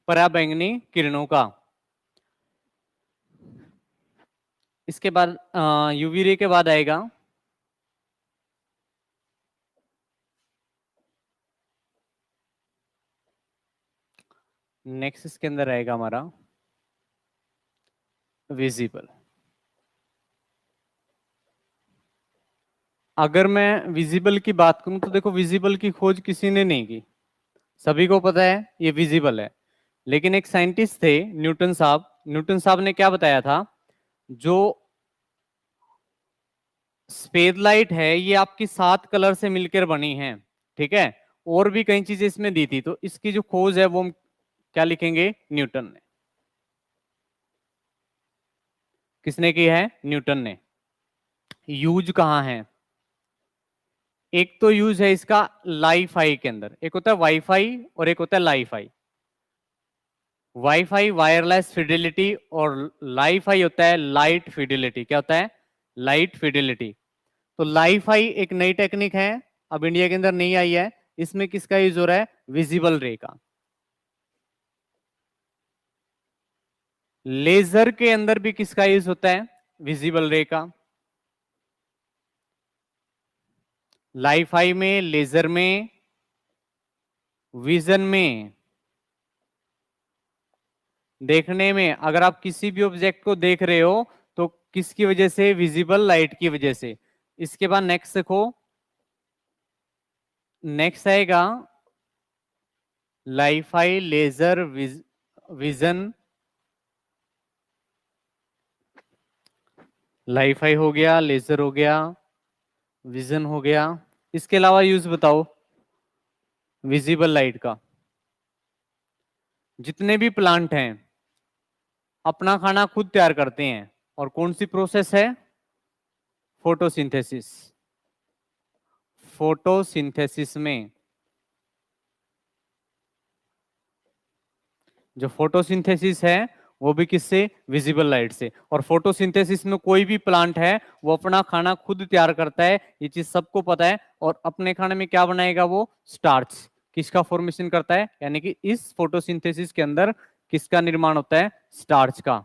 पराबैंगनी किरणों का। इसके बाद यूवी रे के बाद आएगा नेक्स्ट, इसके अंदर आएगा हमारा विजिबल। अगर मैं विजिबल की बात करूं तो देखो, विजिबल की खोज किसी ने नहीं की, सभी को पता है ये विजिबल है। लेकिन एक साइंटिस्ट थे न्यूटन साहब, न्यूटन साहब ने क्या बताया था? जो स्पेद लाइट है ये आपकी 7 कलर से मिलकर बनी है, ठीक है। और भी कई चीजें इसमें दी थी, तो इसकी जो खोज है वो हम क्या लिखेंगे? न्यूटन ने। किसने की है? न्यूटन ने। यूज कहाँ है? एक तो यूज है इसका लाईफाई के अंदर, एक होता है वाईफाई और एक होता है लाईफाई। वाईफाई वायरलेस फिडेलिटी, और लाईफाई होता है लाइट फिडेलिटी। क्या होता है? Light Fidelity. तो लाईफाई एक नई टेक्निक है, अब इंडिया के अंदर नहीं आई है। इसमें किसका यूज हो रहा है? विजिबल रे का। लेजर के अंदर भी किसका यूज होता है? विजिबल रे का। लाईफाई में, लेजर में, विजन में। देखने में, अगर आप किसी भी ऑब्जेक्ट को देख रहे हो तो किसकी वजह से? विजिबल लाइट की वजह से। इसके बाद नेक्स्ट देखो, नेक्स्ट आएगा लाईफाई, लेजर, विजन। लाईफाई हो गया, लेजर हो गया, विजन हो गया। इसके अलावा यूज बताओ विजिबल लाइट का। जितने भी प्लांट हैं अपना खाना खुद तैयार करते हैं, और कौन सी प्रोसेस है? फोटोसिंथेसिस। फोटोसिंथेसिस में, जो फोटोसिंथेसिस है वो भी किससे? विजिबल लाइट से। और फोटोसिंथेसिस में कोई भी प्लांट है वो अपना खाना खुद तैयार करता है, ये चीज सबको पता है। और अपने खाने में क्या बनाएगा वो? स्टार्च। किसका फॉर्मेशन करता है? यानी कि इस फोटोसिंथेसिस के अंदर किसका निर्माण होता है? स्टार्च का।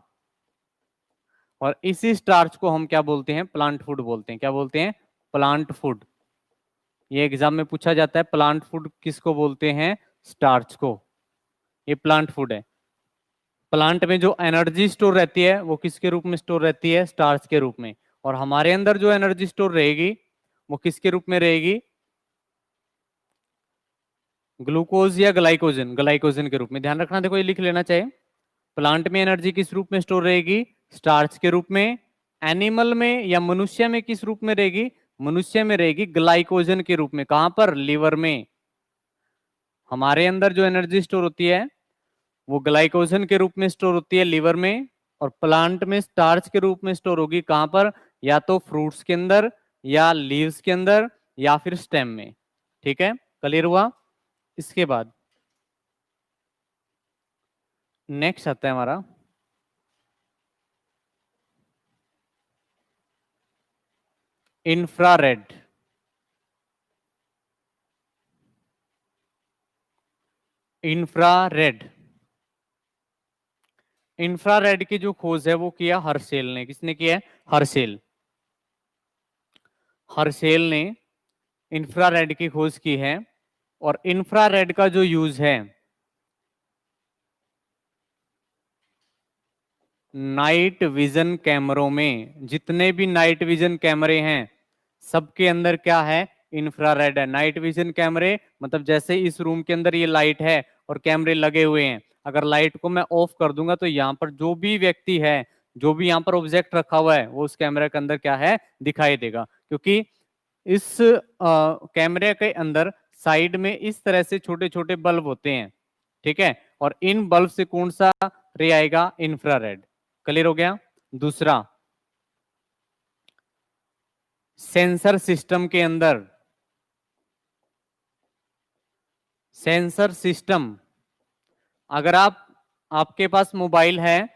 और इसी स्टार्च को हम क्या बोलते हैं? प्लांट फूड बोलते हैं। क्या बोलते हैं? Plant food. ये एग्जाम में पूछा जाता है, प्लांट फूड किसको बोलते हैं? स्टार्च को। ये प्लांट फूड है। प्लांट में जो एनर्जी स्टोर रहती है वो किसके रूप में स्टोर रहती है? स्टार्च के रूप में। और हमारे अंदर जो एनर्जी स्टोर रहेगी वो किसके रूप में रहेगी? ग्लूकोज या ग्लाइकोजन? ग्लाइकोजन के रूप में। ध्यान रखना, देखो ये लिख लेना चाहिए। प्लांट में एनर्जी किस रूप में स्टोर रहेगी? स्टार्च के रूप में। एनिमल में या मनुष्य में किस रूप में रहेगी? मनुष्य में रहेगी ग्लाइकोजन के रूप में। कहां पर? लीवर में। हमारे अंदर जो एनर्जी स्टोर होती है वो ग्लाइकोजन के रूप में स्टोर होती है लीवर में। और प्लांट में स्टार्च के रूप में स्टोर होगी कहां पर? या तो फ्रूट्स के अंदर, या लीव्स के अंदर, या फिर स्टेम में। ठीक है, क्लियर हुआ? इसके बाद नेक्स्ट आता है हमारा इंफ्रारेड। इंफ्रारेड। इंफ्रारेड की जो खोज है वो किया हर्शेल ने। किसने किया है? हर्शेल। हर्शेल ने इंफ्रारेड की खोज की है। और इंफ्रारेड का जो यूज है नाइट विजन कैमरों में, जितने भी नाइट विजन कैमरे हैं सबके अंदर क्या है? इंफ्रारेड है। नाइट विजन कैमरे मतलब जैसे इस रूम के अंदर ये लाइट है और कैमरे लगे हुए हैं, अगर लाइट को मैं ऑफ कर दूंगा तो यहाँ पर जो भी व्यक्ति है, जो भी यहाँ पर ऑब्जेक्ट रखा हुआ है वो उस कैमरे के अंदर क्या है? दिखाई देगा। क्योंकि इस कैमरे के अंदर साइड में इस तरह से छोटे छोटे बल्ब होते हैं। ठीक है, और इन बल्ब से कौन सा रे आएगा? इंफ्रारेड। क्लियर हो गया? दूसरा, सेंसर सिस्टम के अंदर, सेंसर सिस्टम, अगर आपके पास मोबाइल है,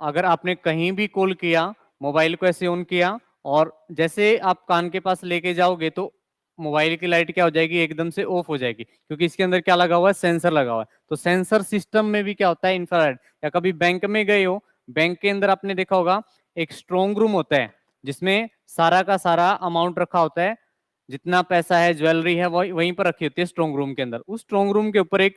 अगर आपने कहीं भी कॉल किया, मोबाइल को ऐसे ऑन किया और जैसे आप कान के पास लेके जाओगे तो मोबाइल की लाइट क्या हो जाएगी? एकदम से ऑफ हो जाएगी, क्योंकि इसके अंदर क्या लगा हुआ है? सेंसर लगा हुआ है। तो सेंसर सिस्टम में भी क्या होता है? इंफ्रारेड। या कभी बैंक में गए हो, बैंक के अंदर आपने देखा होगा एक स्ट्रोंग रूम होता है जिसमें सारा का सारा अमाउंट रखा होता है, जितना पैसा है, ज्वेलरी है, वही वहीं पर रखी होती है स्ट्रोंग रूम के अंदर। उस स्ट्रोंग रूम के ऊपर एक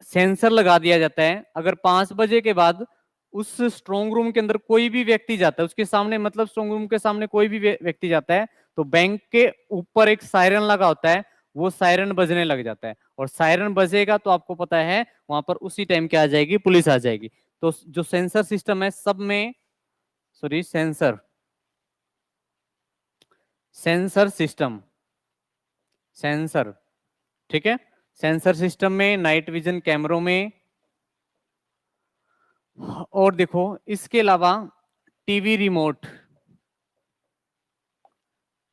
सेंसर लगा दिया जाता है। अगर 5 बजे के बाद उस स्ट्रोंग रूम के अंदर कोई भी व्यक्ति जाता है, उसके सामने मतलब स्ट्रोंग रूम के सामने कोई भी व्यक्ति जाता है, तो बैंक के ऊपर एक सायरन लगा होता है, वो सायरन बजने लग जाता है। और सायरन बजेगा तो आपको पता है वहां पर उसी टाइम क्या आ जाएगी? पुलिस आ जाएगी। तो जो सेंसर सिस्टम है सब में, sorry sensor, sensor system, sensor, ठीक है, सेंसर सिस्टम में, नाइट विजन कैमरों में। और देखो इसके अलावा टीवी रिमोट,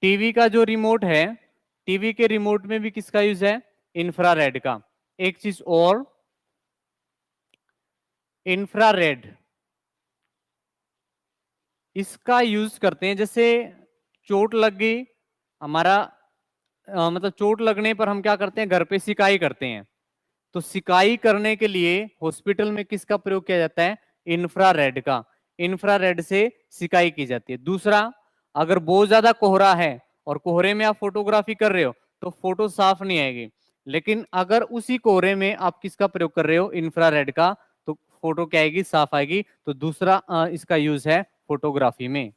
टीवी का जो रिमोट है, टीवी के रिमोट में भी किसका यूज है? इंफ्रारेड का। एक चीज और, इंफ्रारेड इसका यूज करते हैं जैसे चोट लग गई हमारा, मतलब चोट लगने पर हम क्या करते हैं? घर पे सिकाई करते हैं। तो सिकाई करने के लिए हॉस्पिटल में किसका प्रयोग किया जाता है? इंफ्रारेड का। इंफ्रारेड से सिकाई की जाती है। दूसरा, अगर बहुत ज्यादा कोहरा है और कोहरे में आप फोटोग्राफी कर रहे हो तो फोटो साफ नहीं आएगी, लेकिन अगर उसी कोहरे में आप किसका प्रयोग कर रहे हो? इंफ्रारेड का, तो फोटो क्या आएगी? साफ आएगी। तो दूसरा इसका यूज है फोटोग्राफी में।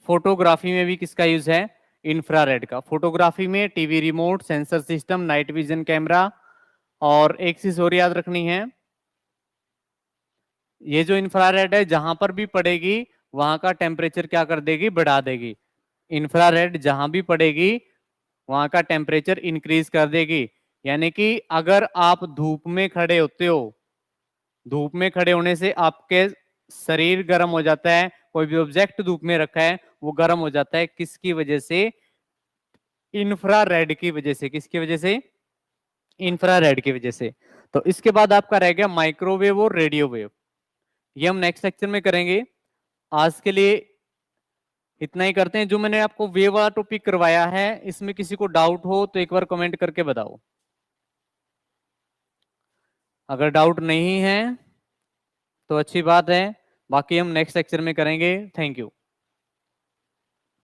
फोटोग्राफी में भी किसका यूज है? इंफ्रारेड का। फोटोग्राफी में TV remote, sensor system, night vision camera. और एक चीज और याद रखनी है, ये जो इंफ्रारेड है जहां पर भी पड़ेगी वहां का टेम्परेचर क्या कर देगी? बढ़ा देगी। इंफ्रारेड जहां भी पड़ेगी वहां का टेम्परेचर इंक्रीज कर देगी। यानी कि अगर आप धूप में खड़े होते हो, धूप में खड़े होने से आपके शरीर गर्म हो जाता है, कोई भी ऑब्जेक्ट धूप में रखा है वो गर्म हो जाता है, किसकी वजह से? इंफ्रारेड की वजह से। किसकी वजह से? इंफ्रारेड की वजह से। तो इसके बाद आपका रह गया माइक्रोवेव और रेडियो वेव, ये हम नेक्स्ट सेक्शन में करेंगे। आज के लिए इतना ही करते हैं। जो मैंने आपको वेव वाला टॉपिक करवाया है, इसमें किसी को डाउट हो तो एक बार कमेंट करके बताओ। अगर डाउट नहीं है तो अच्छी बात है, बाकी हम नेक्स्ट सेक्शन में करेंगे। Thank you.